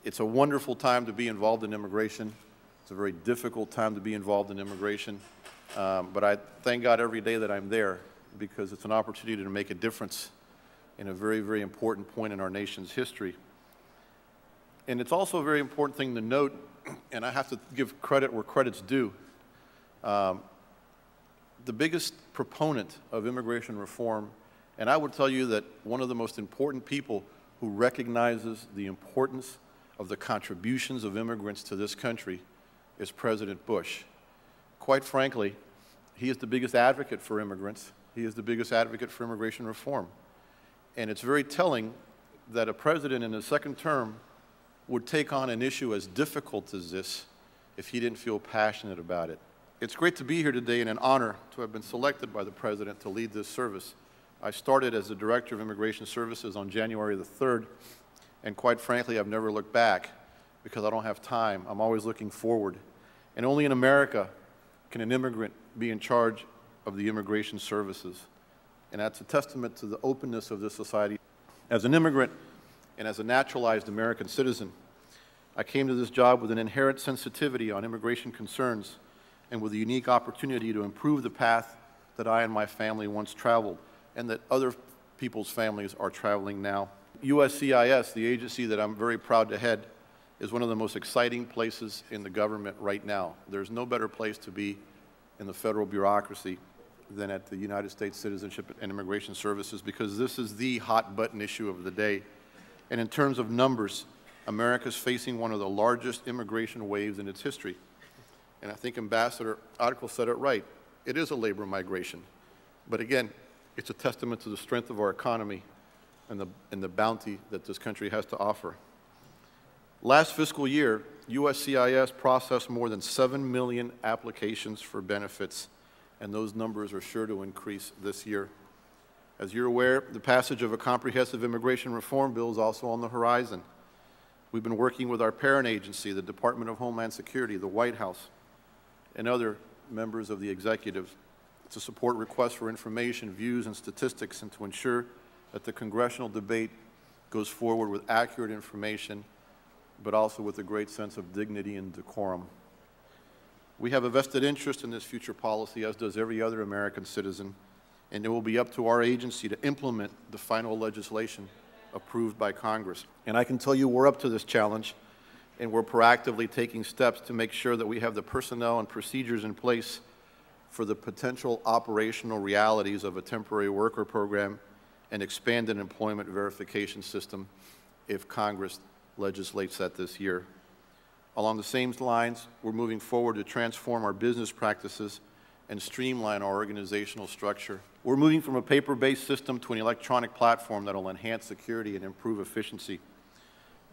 It's a wonderful time to be involved in immigration. It's a very difficult time to be involved in immigration. But I thank God every day that I'm there because it's an opportunity to make a difference in a very, very important point in our nation's history. And it's also a very important thing to note, and I have to give credit where credit's due. The biggest proponent of immigration reform, and I would tell you that one of the most important people who recognizes the importance of the contributions of immigrants to this country is President Bush. Quite frankly, he is the biggest advocate for immigrants. He is the biggest advocate for immigration reform. And it's very telling that a president in his second term would take on an issue as difficult as this if he didn't feel passionate about it. It's great to be here today and an honor to have been selected by the President to lead this service. I started as the Director of Immigration Services on January the 3rd, and quite frankly, I've never looked back because I don't have time. I'm always looking forward. And only in America can an immigrant be in charge of the immigration services. And that's a testament to the openness of this society. As an immigrant and as a naturalized American citizen, I came to this job with an inherent sensitivity on immigration concerns and with a unique opportunity to improve the path that I and my family once traveled and that other people's families are traveling now. USCIS, the agency that I'm very proud to head, is one of the most exciting places in the government right now. There's no better place to be in the federal bureaucracy than at the United States Citizenship and Immigration Services because this is the hot button issue of the day. And in terms of numbers, America's facing one of the largest immigration waves in its history. And I think Ambassador Arco said it right. It is a labor migration. But again, it's a testament to the strength of our economy and the bounty that this country has to offer. Last fiscal year, USCIS processed more than 7 million applications for benefits, and those numbers are sure to increase this year. As you're aware, the passage of a comprehensive immigration reform bill is also on the horizon. We've been working with our parent agency, the Department of Homeland Security, the White House, and other members of the executive to support requests for information, views, and statistics, and to ensure that the congressional debate goes forward with accurate information, but also with a great sense of dignity and decorum. We have a vested interest in this future policy, as does every other American citizen, and it will be up to our agency to implement the final legislation approved by Congress. And I can tell you we're up to this challenge, and we're proactively taking steps to make sure that we have the personnel and procedures in place for the potential operational realities of a temporary worker program and expanded employment verification system if Congress legislates that this year. Along the same lines, we're moving forward to transform our business practices and streamline our organizational structure. We're moving from a paper-based system to an electronic platform that will enhance security and improve efficiency.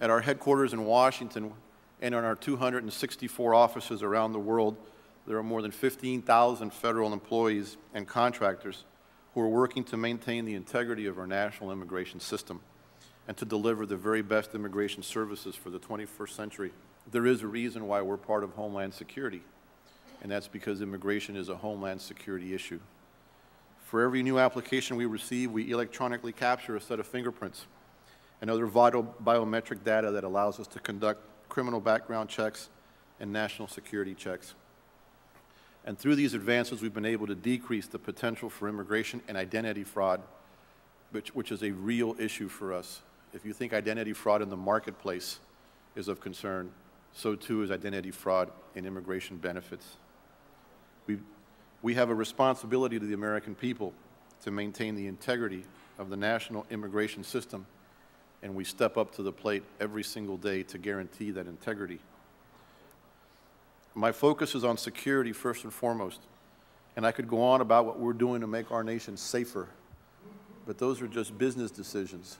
At our headquarters in Washington and in our 264 offices around the world, there are more than 15,000 federal employees and contractors who are working to maintain the integrity of our national immigration system and to deliver the very best immigration services for the 21st century. There is a reason why we're part of Homeland Security, and that's because immigration is a Homeland Security issue. For every new application we receive, we electronically capture a set of fingerprints and other vital biometric data that allows us to conduct criminal background checks and national security checks. And through these advances, we've been able to decrease the potential for immigration and identity fraud, which is a real issue for us. If you think identity fraud in the marketplace is of concern, so too is identity fraud in immigration benefits. We have a responsibility to the American people to maintain the integrity of the national immigration system, and we step up to the plate every single day to guarantee that integrity. My focus is on security first and foremost, and I could go on about what we're doing to make our nation safer, but those are just business decisions.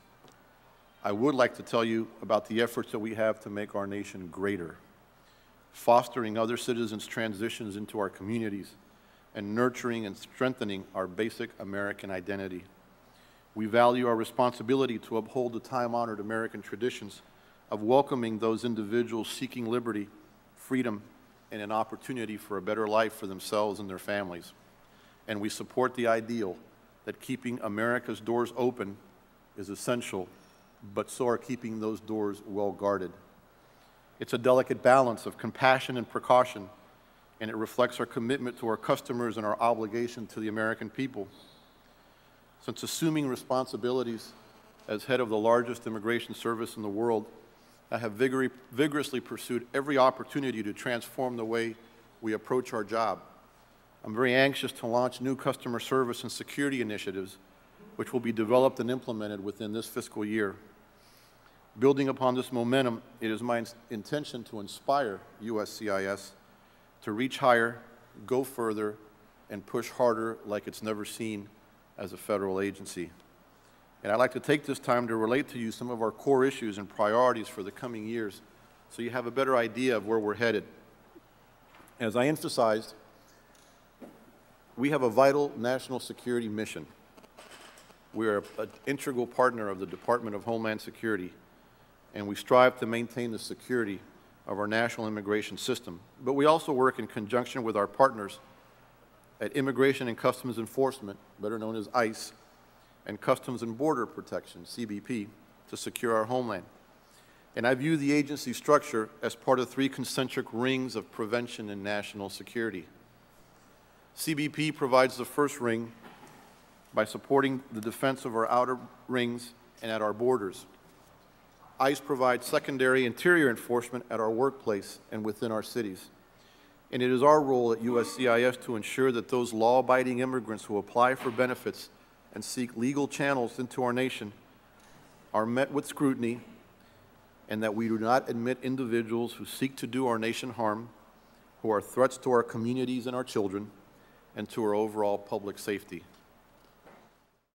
I would like to tell you about the efforts that we have to make our nation greater, fostering other citizens' transitions into our communities, and nurturing and strengthening our basic American identity. We value our responsibility to uphold the time-honored American traditions of welcoming those individuals seeking liberty, freedom, and an opportunity for a better life for themselves and their families. And we support the ideal that keeping America's doors open is essential but so are keeping those doors well guarded. It's a delicate balance of compassion and precaution, and it reflects our commitment to our customers and our obligation to the American people. Since assuming responsibilities as head of the largest immigration service in the world, I have vigorously pursued every opportunity to transform the way we approach our job. I'm very anxious to launch new customer service and security initiatives, which will be developed and implemented within this fiscal year. Building upon this momentum, it is my intention to inspire USCIS to reach higher, go further, and push harder like it's never seen as a federal agency. And I'd like to take this time to relate to you some of our core issues and priorities for the coming years so you have a better idea of where we're headed. As I emphasized, we have a vital national security mission. We are an integral partner of the Department of Homeland Security, and we strive to maintain the security of our national immigration system. But we also work in conjunction with our partners at Immigration and Customs Enforcement, better known as ICE, and Customs and Border Protection, CBP, to secure our homeland. And I view the agency structure as part of 3 concentric rings of prevention and national security. CBP provides the first ring by supporting the defense of our outer rings and at our borders. ICE provides secondary interior enforcement at our workplace and within our cities. And it is our role at USCIS to ensure that those law-abiding immigrants who apply for benefits and seek legal channels into our nation are met with scrutiny, and that we do not admit individuals who seek to do our nation harm, who are threats to our communities and our children, and to our overall public safety.